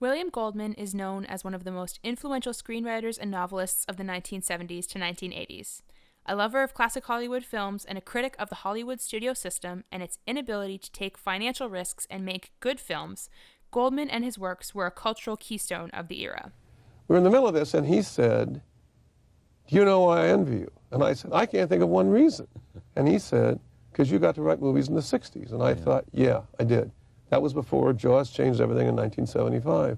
William Goldman is known as one of the most influential screenwriters and novelists of the 1970s to 1980s. A lover of classic Hollywood films and a critic of the Hollywood studio system and its inability to take financial risks and make good films, Goldman and his works were a cultural keystone of the era. We were in the middle of this, and he said, "Do you know why I envy you?" And I said, "I can't think of one reason." And he said, "Because you got to write movies in the 60s. And I thought, yeah, I did. That was before Jaws changed everything in 1975.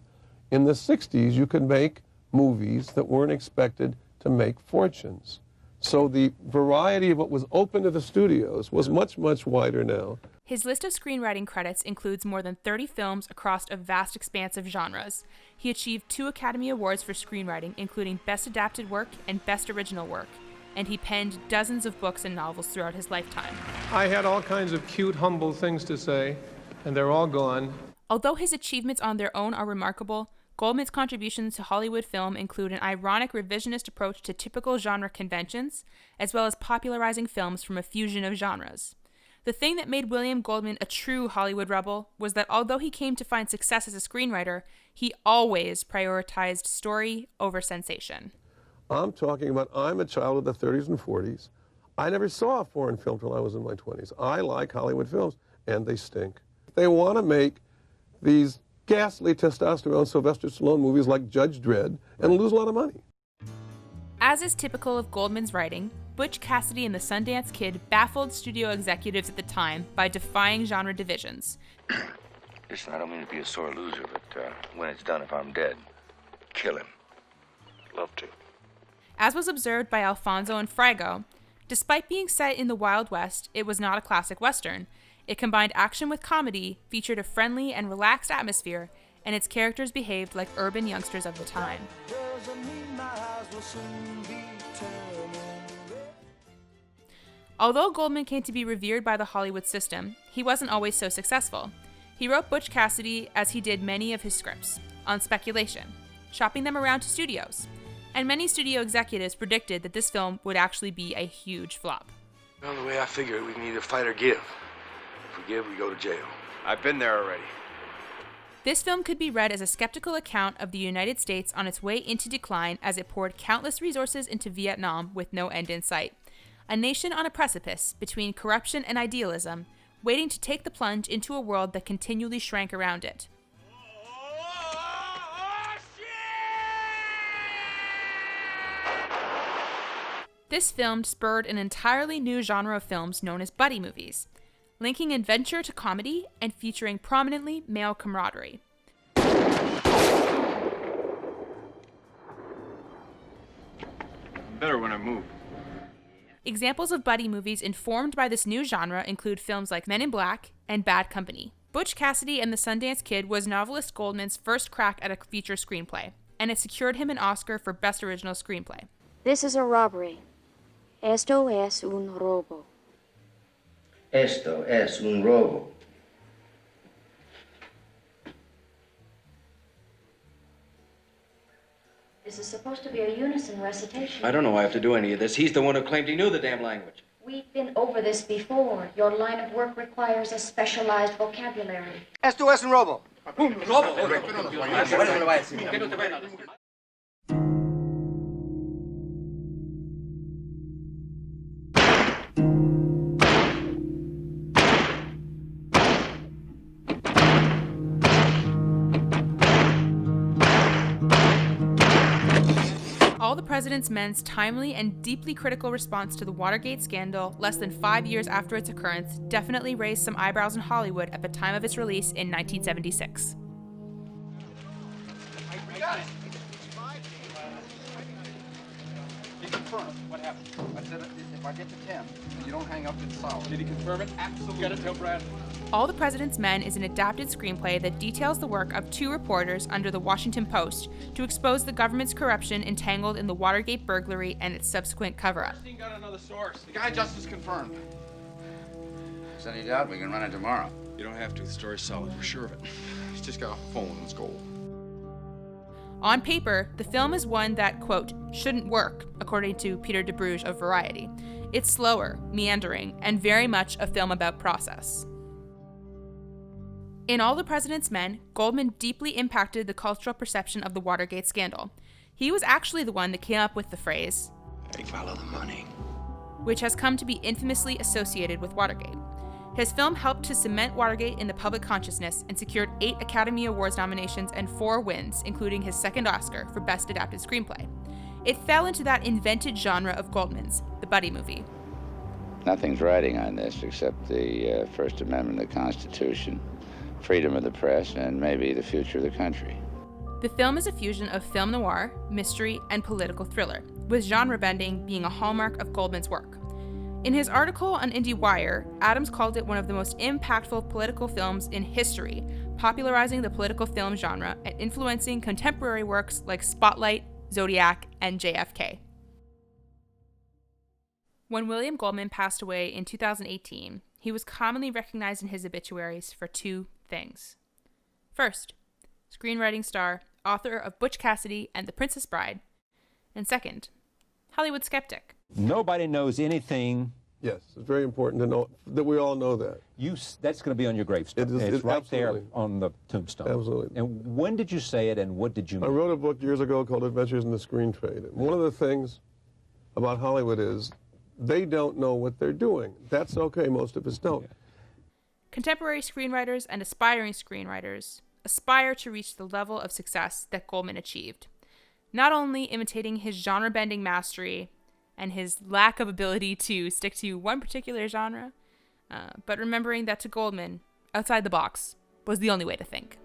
In the 60s, you could make movies that weren't expected to make fortunes. So the variety of what was open to the studios was much, much wider now. His list of screenwriting credits includes more than 30 films across a vast expanse of genres. He achieved 2 Academy Awards for screenwriting, including Best Adapted Work and Best Original Work, and he penned dozens of books and novels throughout his lifetime. I had all kinds of cute, humble things to say, and they're all gone. Although his achievements on their own are remarkable, Goldman's contributions to Hollywood film include an ironic revisionist approach to typical genre conventions, as well as popularizing films from a fusion of genres. The thing that made William Goldman a true Hollywood rebel was that although he came to find success as a screenwriter, he always prioritized story over sensation. I'm talking about, I'm a child of the 30s and 40s. I never saw a foreign film till I was in my 20s. I like Hollywood films, and they stink. They want to make these ghastly testosterone Sylvester Stallone movies like Judge Dredd and lose a lot of money. As is typical of Goldman's writing, Butch Cassidy and the Sundance Kid baffled studio executives at the time by defying genre divisions. Listen, I don't mean to be a sore loser, but when it's done, if I'm dead, kill him. Love to. As was observed by Alfonso and Frago, despite being set in the Wild West, it was not a classic Western. It combined action with comedy, featured a friendly and relaxed atmosphere, and its characters behaved like urban youngsters of the time. Although Goldman came to be revered by the Hollywood system, he wasn't always so successful. He wrote Butch Cassidy, as he did many of his scripts, on speculation, shopping them around to studios. And many studio executives predicted that this film would actually be a huge flop. Well, the way I figure it, we can either fight or give. If we give, we go to jail. I've been there already. This film could be read as a skeptical account of the United States on its way into decline as it poured countless resources into Vietnam with no end in sight. A nation on a precipice between corruption and idealism, waiting to take the plunge into a world that continually shrank around it. This film spurred an entirely new genre of films known as buddy movies, linking adventure to comedy and featuring prominently male camaraderie. Better when I move. Examples of buddy movies informed by this new genre include films like Men in Black and Bad Company. Butch Cassidy and the Sundance Kid was novelist Goldman's first crack at a feature screenplay, and it secured him an Oscar for Best Original Screenplay. This is a robbery. Esto es un robo. Esto es un robo. This is supposed to be a unison recitation. I don't know why I have to do any of this. He's the one who claimed he knew the damn language. We've been over this before. Your line of work requires a specialized vocabulary. Esto es un robo. All the President's Men's timely and deeply critical response to the Watergate scandal less than 5 years after its occurrence definitely raised some eyebrows in Hollywood at the time of its release in 1976. I got it. He confirmed. What happened? I said if I get to 10, and you don't hang up, it's solid. Did he confirm it? Absolutely. Got to tell Brad. All the President's Men is an adapted screenplay that details the work of 2 reporters under the Washington Post to expose the government's corruption entangled in the Watergate burglary and its subsequent cover-up. Got another source. The guy just is confirmed. Is any doubt we can run it tomorrow? You don't have to. The story's solid. We're sure of it. He's just got a phone. Let's go. On paper, the film is one that, quote, shouldn't work, according to Peter DeBruge of Variety. It's slower, meandering, and very much a film about process. In All the President's Men, Goldman deeply impacted the cultural perception of the Watergate scandal. He was actually the one that came up with the phrase, Hey, follow the money. which has come to be infamously associated with Watergate. His film helped to cement Watergate in the public consciousness and secured 8 Academy Awards nominations and 4 wins, including his second Oscar for Best Adapted Screenplay. It fell into that invented genre of Goldman's, the buddy movie. Nothing's riding on this except the First Amendment of the Constitution, freedom of the press, and maybe the future of the country. The film is a fusion of film noir, mystery, and political thriller, with genre bending being a hallmark of Goldman's work. In his article on IndieWire, Adams called it one of the most impactful political films in history, popularizing the political film genre and influencing contemporary works like Spotlight, Zodiac, and JFK. When William Goldman passed away in 2018, he was commonly recognized in his obituaries for 2 things. First, screenwriting star, author of Butch Cassidy and The Princess Bride. And second, Hollywood skeptic. Nobody knows anything. Yes, it's very important to know that we all know that. That's going to be on your gravestone. It's right absolutely. there on the tombstone. Absolutely. And when did you say it, and what did you mean? I wrote a book years ago called Adventures in the Screen Trade. And one of the things about Hollywood is they don't know what they're doing. That's okay, most of us don't. Contemporary screenwriters and aspiring screenwriters aspire to reach the level of success that Goldman achieved, not only imitating his genre-bending mastery and his lack of ability to stick to one particular genre, but remembering that to Goldman, outside the box was the only way to think.